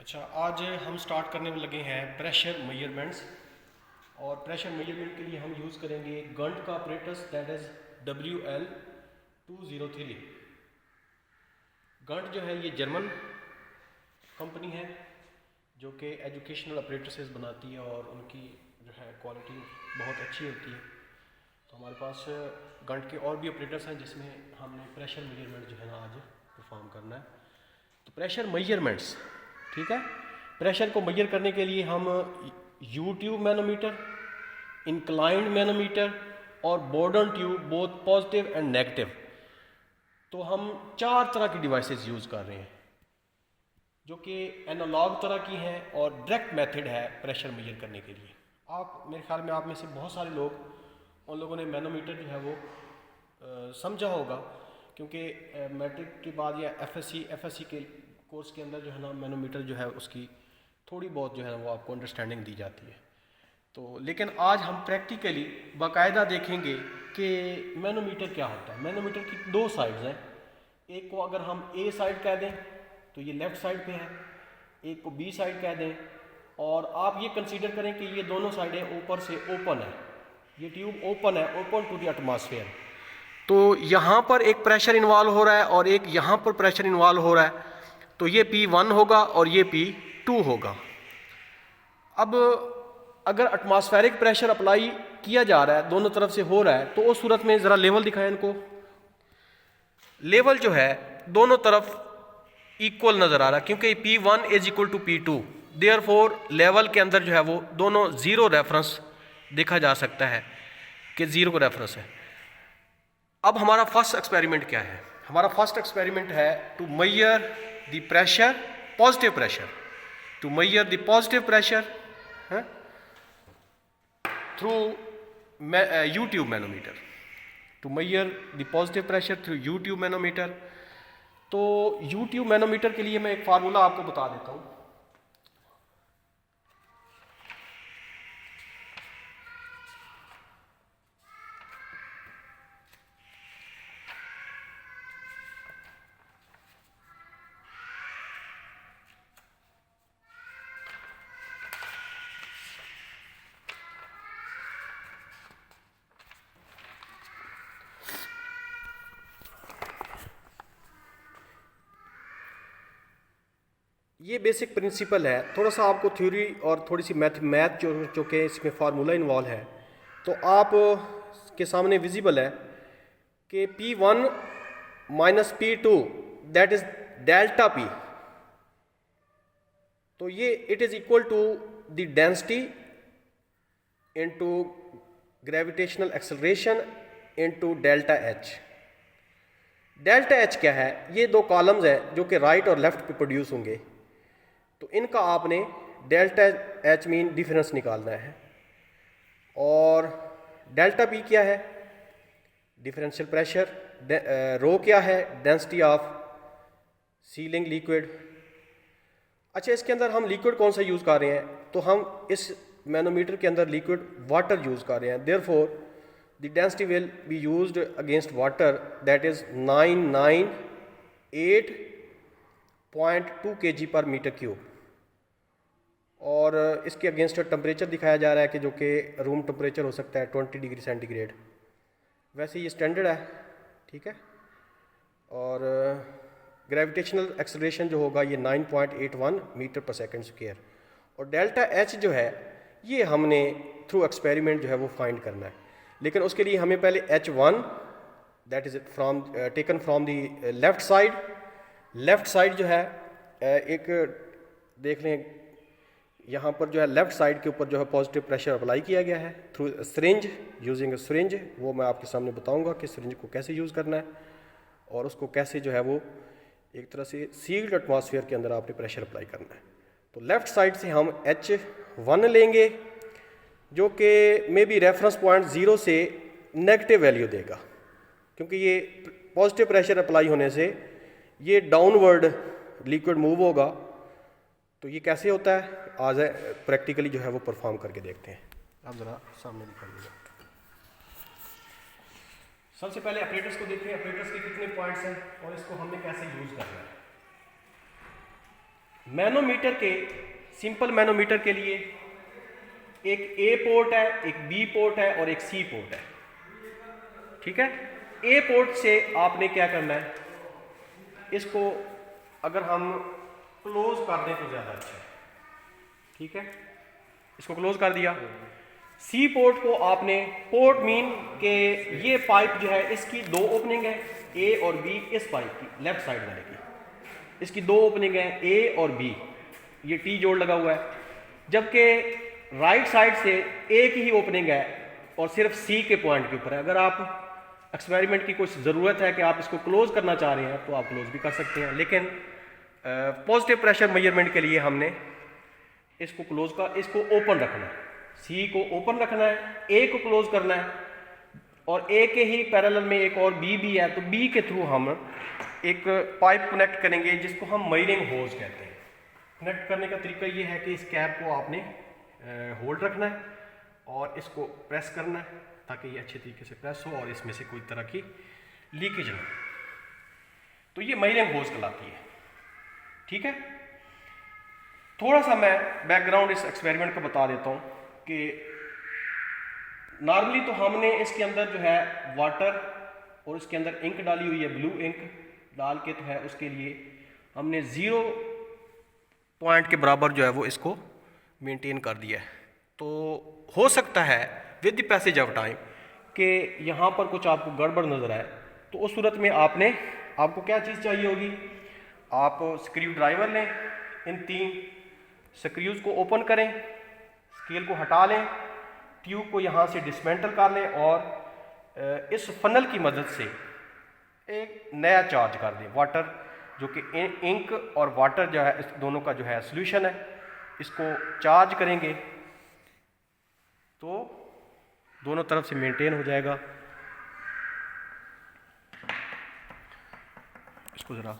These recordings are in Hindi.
अच्छा, आज हम स्टार्ट करने में लगे हैं प्रेशर मेजरमेंट्स। और प्रेशर मेजरमेंट के लिए हम यूज़ करेंगे गंट का ऑपरेटस, दैट इज़ WL203। गंट जो है ये जर्मन कंपनी है जो कि एजुकेशनल ऑपरेटर्स बनाती है और उनकी जो है क्वालिटी बहुत अच्छी होती है। तो हमारे पास गंट के और भी ऑपरेटर्स हैं जिसमें हमने प्रेशर मेजरमेंट जो है ना आज परफॉर्म करना है। तो प्रेशर मेजरमेंट्स, ठीक है। प्रेशर को मेजर करने के लिए हम U-ट्यूब मैनोमीटर, इंक्लाइंड मैनोमीटर और Borden tube, both positive and negative, तो हम 4 तरह की डिवाइसेस यूज़ कर रहे हैं जो कि एनालॉग तरह की हैं और डायरेक्ट मेथड है प्रेशर मेजर करने के लिए। आप मेरे ख्याल में आप में से बहुत सारे लोग उन लोगों ने मैनोमीटर जो है वो समझा होगा, क्योंकि मैट्रिक के बाद या एफएससी के कोर्स के अंदर जो है ना मैनोमीटर जो है उसकी थोड़ी बहुत जो है वो आपको अंडरस्टैंडिंग दी जाती है। तो लेकिन आज हम प्रैक्टिकली बाकायदा देखेंगे कि मैनोमीटर क्या होता है। मैनोमीटर की 2 साइड्स हैं। एक को अगर हम ए साइड कह दें तो ये लेफ़्ट साइड पे है, एक को बी साइड कह दें, और आप ये कंसीडर करें कि ये दोनों साइडें ऊपर से ओपन है, ये ट्यूब ओपन है, ओपन टू द एटमॉस्फेयर। तो यहाँ पर एक प्रेशर इन्वॉल्व हो रहा है और एक यहाँ पर प्रेशर इन्वॉल्व हो रहा है, तो ये P1 होगा और ये P2 होगा। अब अगर एटमॉस्फेरिक प्रेशर अप्लाई किया जा रहा है, दोनों तरफ से हो रहा है, तो उस सूरत में ज़रा लेवल दिखाएं इनको। लेवल जो है दोनों तरफ इक्वल नज़र आ रहा है, क्योंकि P1 is equal to P2, therefore level के अंदर जो है वो दोनों ज़ीरो रेफरेंस देखा जा सकता है कि ज़ीरो का रेफरेंस है। अब हमारा फर्स्ट एक्सपेरिमेंट क्या है? हमारा फर्स्ट एक्सपेरिमेंट है to measure the pressure, positive pressure, to measure the positive pressure through U tube manometer, to measure the positive pressure through U tube manometer. तो U-ट्यूब मैनोमीटर के लिए मैं एक फार्मूला आपको बता देता हूँ। ये बेसिक प्रिंसिपल है, थोड़ा सा आपको थ्योरी और थोड़ी सी मैथ जो कि इसमें फार्मूला इन्वॉल्व है, तो आप के सामने विजिबल है कि P1 minus P2 that is delta P, तो ये it is equal to the density into gravitational acceleration into delta H। Delta H क्या है? ये 2 कॉलम्स हैं जो कि राइट और लेफ्ट पे प्रोड्यूस होंगे, तो इनका आपने डेल्टा H मीन डिफरेंस निकालना है। और डेल्टा P क्या है? Differential pressure. रो क्या है? Density of ceiling liquid. अच्छा, इसके अंदर हम लिक्विड कौन सा यूज़ कर रहे हैं? तो हम इस मैनोमीटर के अंदर लिक्विड वाटर यूज़ कर रहे हैं, therefore the density will be used against water, that is 998.2 kg पर मीटर क्यूब। और इसके अगेंस्ट टेम्परेचर दिखाया जा रहा है कि जो कि रूम टेम्परेचर हो सकता है 20 डिग्री सेंटीग्रेड। वैसे ये स्टैंडर्ड है, ठीक है। और ग्रेविटेशनल एक्सेलरेशन जो होगा ये 9.81 मीटर पर सेकंड स्क्वायर। और डेल्टा H जो है ये हमने थ्रू एक्सपेरिमेंट जो है वो फाइंड करना है, लेकिन उसके लिए हमें पहले H1 that is from taken from the left side. Left side जो है एक देख लें, यहाँ पर जो है लेफ़्ट साइड के ऊपर जो है पॉजिटिव प्रेशर अप्लाई किया गया है through syringe, using a syringe. वो मैं आपके सामने बताऊंगा कि सिरिंज को कैसे यूज़ करना है और उसको कैसे जो है वो एक तरह से सील्ड एटमॉस्फेयर के अंदर आपने प्रेशर अप्लाई करना है। तो लेफ़्ट साइड से हम H1 लेंगे जो कि मे बी रेफरेंस पॉइंट 0 से नेगेटिव वैल्यू देगा, क्योंकि ये पॉजिटिव प्रेशर अप्लाई होने से ये डाउनवर्ड लिक्विड मूव होगा। तो ये कैसे होता है आज प्रैक्टिकली जो है वो परफॉर्म करके देखते हैं। आप ज़रा सामने दिखाइएगा। सबसे पहले ऑपरेटर्स को देखते हैं, ऑपरेटर्स के कितने पॉइंट्स हैं और इसको हमने कैसे यूज़ करना है। मैनोमीटर के, सिंपल मैनोमीटर के लिए एक ए पोर्ट है, एक बी पोर्ट है और एक सी पोर्ट है, ठीक है। ए पोर्ट से आपने क्या करना है, इसको अगर हम क्लोज कर दें तो ज़्यादा अच्छा है, ठीक है। इसको क्लोज कर दिया। सी पोर्ट को आपने, पोर्ट मीन के ये पाइप जो है इसकी दो ओपनिंग है, ए और बी, इस पाइप की लेफ्ट साइड वाले की इसकी दो ओपनिंग है, ए और बी, ये टी जोड़ लगा हुआ है। जबकि राइट साइड से एक ही ओपनिंग है और सिर्फ सी के पॉइंट के ऊपर है। अगर आप एक्सपेरिमेंट की कुछ ज़रूरत है कि आप इसको क्लोज करना चाह रहे हैं तो आप क्लोज भी कर सकते हैं, लेकिन पॉजिटिव प्रेशर मेजरमेंट के लिए हमने इसको क्लोज का, इसको ओपन रखना है, सी को ओपन रखना है, ए को क्लोज करना है, और ए के ही पैरेलल में एक और बी भी है, तो बी के थ्रू हम एक पाइप कनेक्ट करेंगे जिसको हम मयरिंग होज कहते हैं। कनेक्ट करने का तरीका ये है कि इस कैप को आपने होल्ड रखना है और इसको प्रेस करना है ताकि ये अच्छे तरीके से प्रेस हो और इसमें से कोई तरह की लीकेज ना हो। तो ये मयरिंग होज कहलाती है, ठीक है। थोड़ा सा मैं बैकग्राउंड इस एक्सपेरिमेंट का बता देता हूँ कि नॉर्मली तो हमने इसके अंदर जो है वाटर और इसके अंदर इंक डाली हुई है, ब्लू इंक डाल के तो है, उसके लिए हमने 0 पॉइंट के बराबर जो है वो इसको मेंटेन कर दिया है। तो हो सकता है with the passage of time कि यहाँ पर कुछ आपको गड़बड़ नज़र आए, तो उस सूरत में आपको क्या चीज़ चाहिए होगी, आप स्क्रू ड्राइवर लें, इन 3 स्क्रूज को ओपन करें, स्केल को हटा लें, ट्यूब को यहाँ से डिसमेंटल कर लें और इस फनल की मदद से एक नया चार्ज कर दें, वाटर जो कि इंक और वाटर जो है इस दोनों का जो है सॉल्यूशन है, इसको चार्ज करेंगे तो दोनों तरफ से मेंटेन हो जाएगा। इसको ज़रा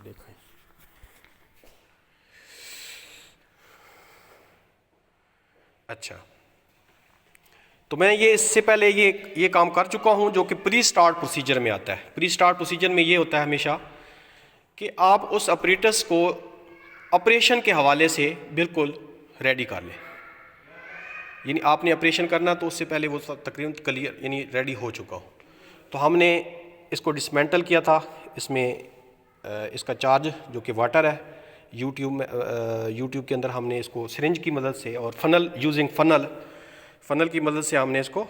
देखें, अच्छा, तो मैं ये इससे पहले ये काम कर चुका हूँ जो कि प्री स्टार्ट प्रोसीजर में आता है। प्री स्टार्ट प्रोसीजर में ये होता है हमेशा कि आप उस ऑपरेटर्स को ऑपरेशन के हवाले से बिल्कुल रेडी कर लें, यानी आपने ऑपरेशन करना तो उससे पहले वो तकरीबन क्लियर यानी रेडी हो चुका हो। तो हमने इसको डिसमेंटल किया था, इसमें इसका चार्ज जो कि वाटर है, यूट्यूब के अंदर हमने इसको सिरिंज की मदद से और फनल की मदद से हमने इसको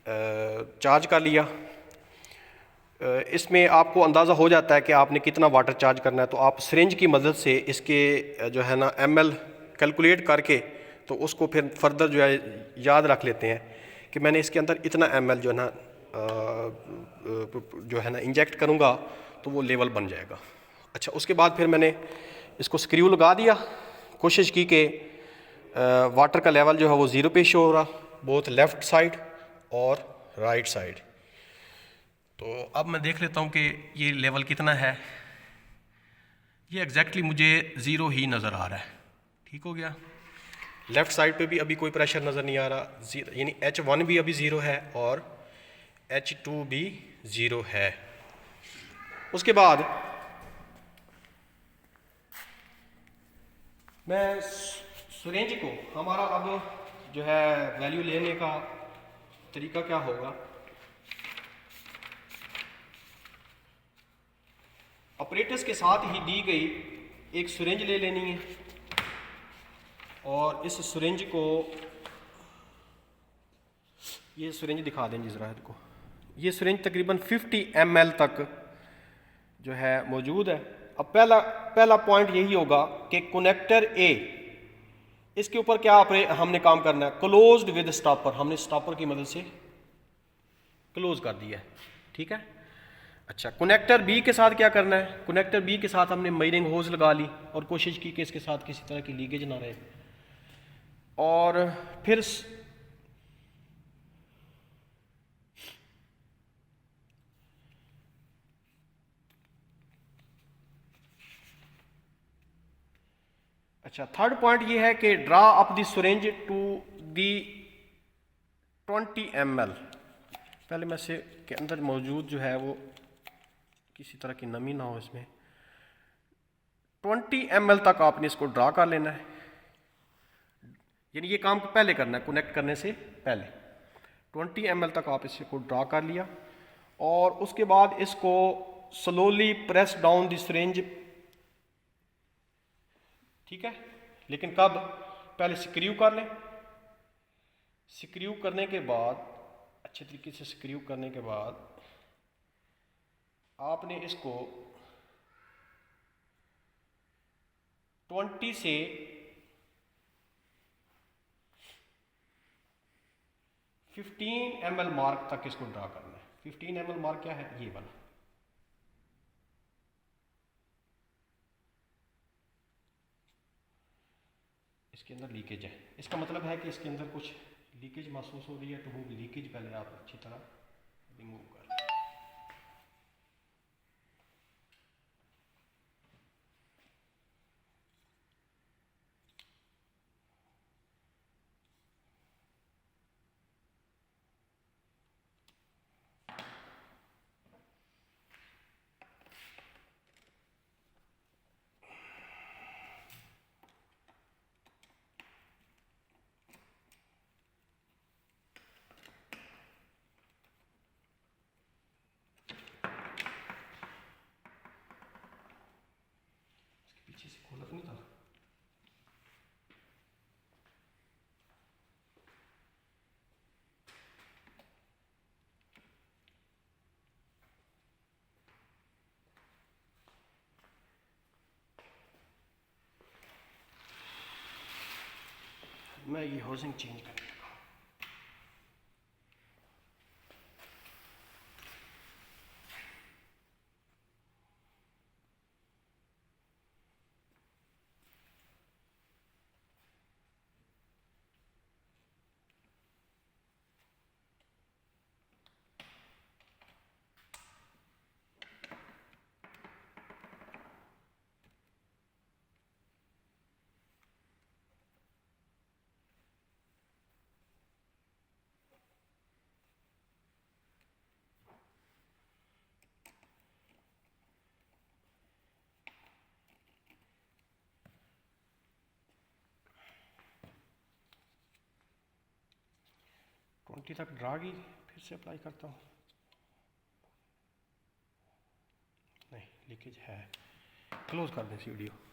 चार्ज कर लिया। इसमें आपको अंदाज़ा हो जाता है कि आपने कितना वाटर चार्ज करना है, तो आप सिरिंज की मदद से इसके जो है ना ml कैलकुलेट करके तो उसको फिर फर्दर जो है याद रख लेते हैं कि मैंने इसके अंदर इतना ml जो है ना इंजेक्ट करूँगा तो वो लेवल बन जाएगा। अच्छा, उसके बाद फिर मैंने इसको स्क्रू लगा दिया, कोशिश की कि वाटर का लेवल जो है वो 0 पे शो हो रहा, बोथ लेफ़्ट साइड और राइट साइड। तो अब मैं देख लेता हूँ कि ये लेवल कितना है। ये एग्जैक्टली मुझे 0 ही नज़र आ रहा है, ठीक हो गया। लेफ़्ट साइड पे भी अभी कोई प्रेशर नज़र नहीं आ रहा, यानी H1 भी अभी 0 है और H2 भी 0 है। उसके बाद मैं सिरिंज को, हमारा अब जो है वैल्यू लेने का तरीका क्या होगा, ऑपरेटर्स के साथ ही दी गई एक सिरिंज ले लेनी है और इस सिरिंज को, ये सिरिंज दिखा दें जी ज़रा को, ये सिरिंज तकरीबन 50 ml तक जो है मौजूद है। अब पहला पॉइंट यही होगा कि कनेक्टर ए, इसके ऊपर क्या हमने काम करना है, क्लोज्ड विद स्टॉपर, हमने स्टॉपर की मदद से क्लोज कर दिया है, ठीक है। अच्छा, कनेक्टर बी के साथ क्या करना है, कनेक्टर बी के साथ हमने मयरिंग होज लगा ली और कोशिश की कि इसके साथ किसी तरह की लीकेज ना रहे, और फिर अच्छा, थर्ड पॉइंट ये है कि draw up the syringe to the 20 ml। पहले मैं से के अंदर मौजूद जो है वो किसी तरह की नमी ना हो इसमें, 20 ml तक आपने इसको ड्रा कर लेना है, यानी ये काम पहले करना है, कनेक्ट करने से पहले 20 ml तक आप इसको ड्रा कर लिया। और उसके बाद इसको slowly press down the syringe, ठीक है। लेकिन कब? पहले स्क्रू कर लें। स्क्रू करने के बाद, अच्छे तरीके से स्क्रू करने के बाद आपने इसको 20 से 15 ml मार्क तक इसको ड्रा करना है। 15 ml मार्क क्या है? ये वाला। इसके अंदर लीकेज है, इसका मतलब है कि इसके अंदर कुछ लीकेज महसूस हो रही है, तो वो लीकेज पहले आप अच्छी तरह रिमूव कर लें। पीछे से खोला तो नहीं था? मैं ये हाउसिंग चेंज करने लगा। ट्वेंटी तक ड्रा की, फिर से अप्लाई करता हूँ। नहीं, लीकेज है। क्लोज कर दें इस वीडियो।